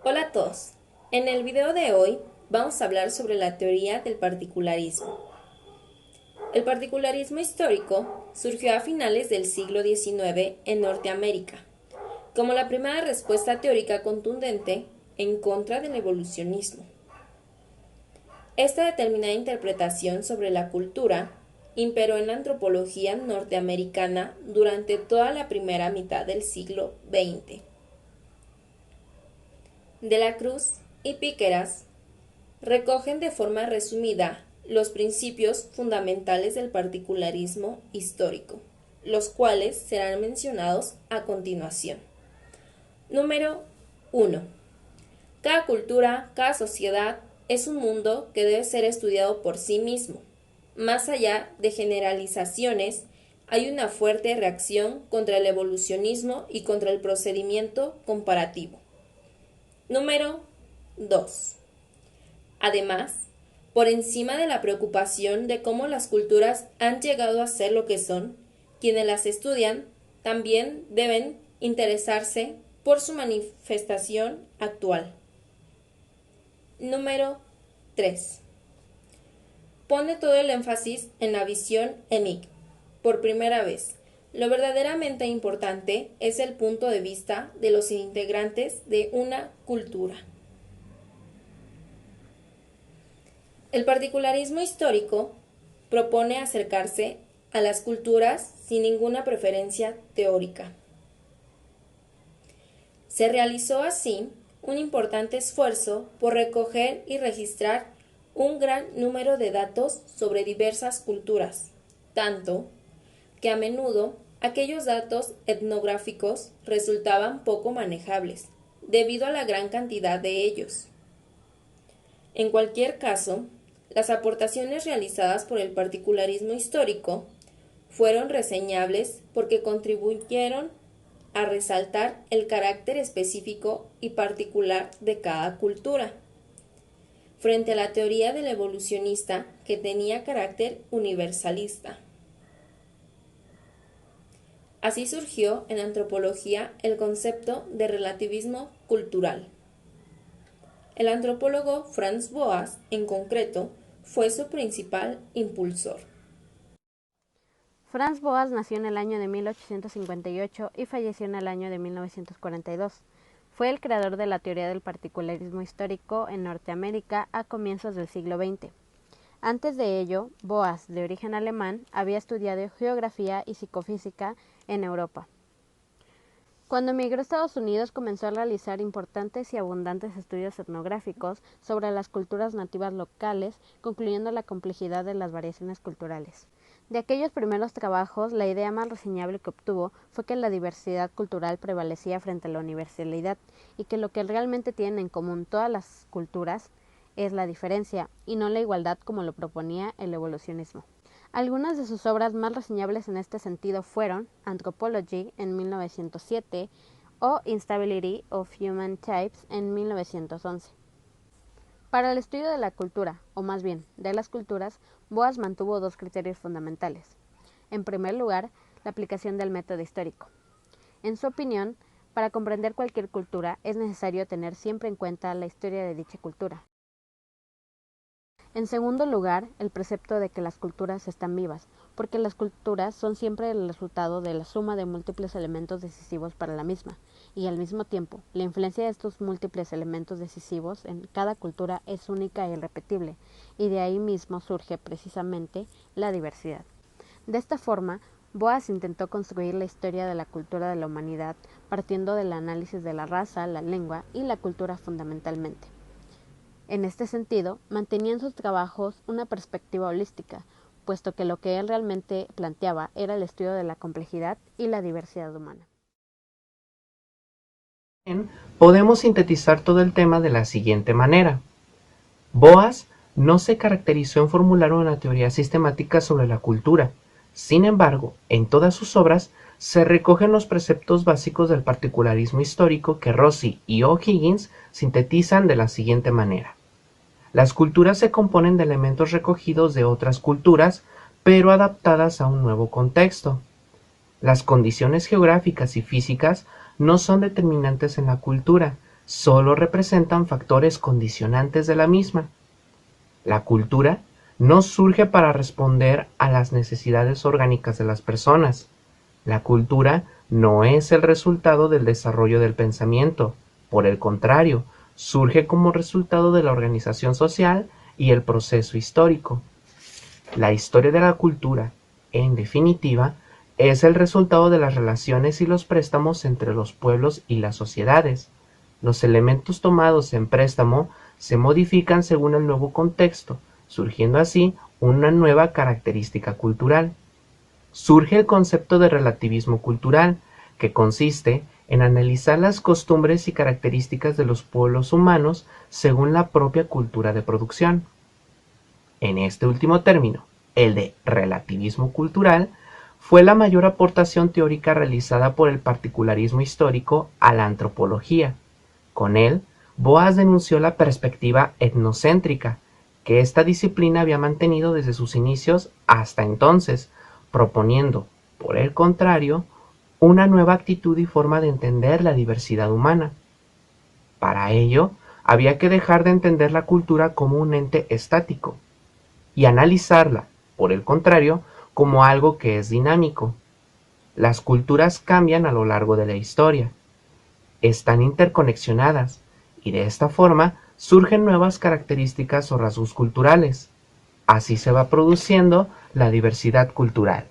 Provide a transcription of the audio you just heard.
Hola a todos. En el video de hoy vamos a hablar sobre la teoría del particularismo. El particularismo histórico surgió a finales del siglo XIX en Norteamérica, como la primera respuesta teórica contundente en contra del evolucionismo. Esta determinada interpretación sobre la cultura imperó en la antropología norteamericana durante toda la primera mitad del siglo XX. De la Cruz y Piqueras recogen de forma resumida los principios fundamentales del particularismo histórico, los cuales serán mencionados a continuación. Número 1. Cada cultura, cada sociedad es un mundo que debe ser estudiado por sí mismo. Más allá de generalizaciones, hay una fuerte reacción contra el evolucionismo y contra el procedimiento comparativo. Número 2. Además, por encima de la preocupación de cómo las culturas han llegado a ser lo que son, quienes las estudian también deben interesarse por su manifestación actual. Número 3. Pone todo el énfasis en la visión EMIC. Por primera vez, lo verdaderamente importante es el punto de vista de los integrantes de una cultura. El particularismo histórico propone acercarse a las culturas sin ninguna preferencia teórica. Se realizó así un importante esfuerzo por recoger y registrar un gran número de datos sobre diversas culturas, tanto que a menudo aquellos datos etnográficos resultaban poco manejables, debido a la gran cantidad de ellos. En cualquier caso, las aportaciones realizadas por el particularismo histórico fueron reseñables porque contribuyeron a resaltar el carácter específico y particular de cada cultura, frente a la teoría del evolucionista que tenía carácter universalista. Así surgió en antropología el concepto de relativismo cultural. El antropólogo Franz Boas, en concreto, fue su principal impulsor. Franz Boas nació en el año de 1858 y falleció en el año de 1942. Fue el creador de la teoría del particularismo histórico en Norteamérica a comienzos del siglo XX. Antes de ello, Boas, de origen alemán, había estudiado geografía y psicofísica en Europa. Cuando emigró a Estados Unidos comenzó a realizar importantes y abundantes estudios etnográficos sobre las culturas nativas locales, concluyendo la complejidad de las variaciones culturales. De aquellos primeros trabajos, la idea más reseñable que obtuvo fue que la diversidad cultural prevalecía frente a la universalidad y que lo que realmente tienen en común todas las culturas es la diferencia y no la igualdad como lo proponía el evolucionismo. Algunas de sus obras más reseñables en este sentido fueron Anthropology en 1907 o Instability of Human Types en 1911. Para el estudio de la cultura, o más bien, de las culturas, Boas mantuvo dos criterios fundamentales. En primer lugar, la aplicación del método histórico. En su opinión, para comprender cualquier cultura es necesario tener siempre en cuenta la historia de dicha cultura. En segundo lugar, el precepto de que las culturas están vivas, porque las culturas son siempre el resultado de la suma de múltiples elementos decisivos para la misma, y al mismo tiempo, la influencia de estos múltiples elementos decisivos en cada cultura es única e irrepetible, y de ahí mismo surge precisamente la diversidad. De esta forma, Boas intentó construir la historia de la cultura de la humanidad partiendo del análisis de la raza, la lengua y la cultura fundamentalmente. En este sentido, mantenía en sus trabajos una perspectiva holística, puesto que lo que él realmente planteaba era el estudio de la complejidad y la diversidad humana. Podemos sintetizar todo el tema de la siguiente manera. Boas no se caracterizó en formular una teoría sistemática sobre la cultura. Sin embargo, en todas sus obras se recogen los preceptos básicos del particularismo histórico que Rossi y O'Higgins sintetizan de la siguiente manera. Las culturas se componen de elementos recogidos de otras culturas, pero adaptadas a un nuevo contexto. Las condiciones geográficas y físicas no son determinantes en la cultura, solo representan factores condicionantes de la misma. La cultura no surge para responder a las necesidades orgánicas de las personas. La cultura no es el resultado del desarrollo del pensamiento. Por el contrario, surge como resultado de la organización social y el proceso histórico. La historia de la cultura, en definitiva, es el resultado de las relaciones y los préstamos entre los pueblos y las sociedades. Los elementos tomados en préstamo se modifican según el nuevo contexto, surgiendo así una nueva característica cultural. Surge el concepto de relativismo cultural, que consiste en analizar las costumbres y características de los pueblos humanos según la propia cultura de producción. En este último término, el de relativismo cultural, fue la mayor aportación teórica realizada por el particularismo histórico a la antropología. Con él, Boas denunció la perspectiva etnocéntrica, que esta disciplina había mantenido desde sus inicios hasta entonces, proponiendo, por el contrario, una nueva actitud y forma de entender la diversidad humana. Para ello, había que dejar de entender la cultura como un ente estático y analizarla, por el contrario, como algo que es dinámico. Las culturas cambian a lo largo de la historia, están interconexionadas y de esta forma surgen nuevas características o rasgos culturales. Así se va produciendo la diversidad cultural.